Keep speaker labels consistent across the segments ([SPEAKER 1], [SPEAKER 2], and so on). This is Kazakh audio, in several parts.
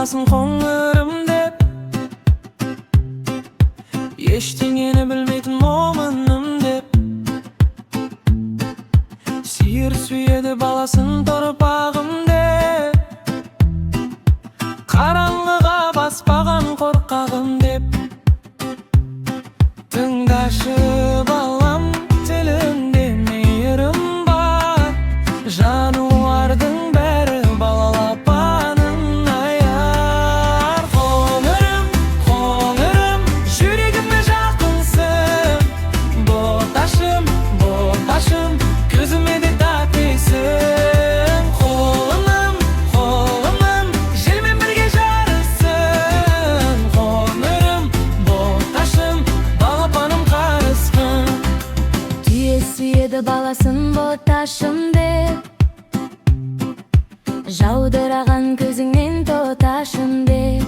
[SPEAKER 1] баласын қоңырым деп, ештеңені білмейтін момыным деп. Сиыр сүйеді баласын торпағым деп, қараңғыға баспаған қорқағым деп. Тыңдашы балам, тілінде мейірім бар, жануардың бәрі балалап анын аяр. Қоңырым, қоңырым, жүрегіме жақынсың, боташым, боташым, көзіме де татисың. Қолыным, қолыным, желмен бірге жарысың. Қоңырым, боташым, балапаным қарысқын.
[SPEAKER 2] Түйе сүйеді баласын боташым деп, жаудыраған көзіңнен тоташым деп.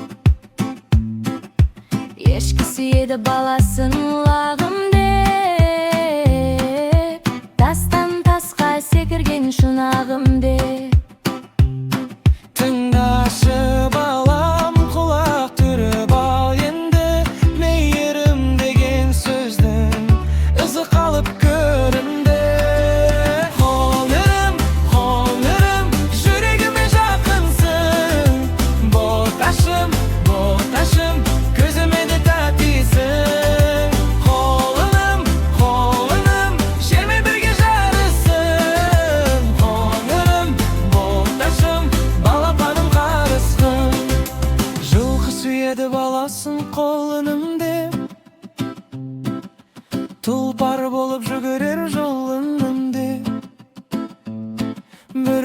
[SPEAKER 2] Ешкі сүйеді баласын лағым деп, тастан тасқа секірген шұнағым деп.
[SPEAKER 1] Тыңдашы балам, құлақ түріп ал енді, мейірім деген сөздің ізі қалып көрінді. Қоңырым, қоңырым, жүрегіме жақынсың, боташым, боташым, көзіме де татисың. Қолыным, қолыным, желмен бірге жарысың. Қоңырым, боташым, балапаным қарысқын. Жылқы сүйеді баласын қолыным деп, тұлпар болып жүгірер жолыным деп. Бір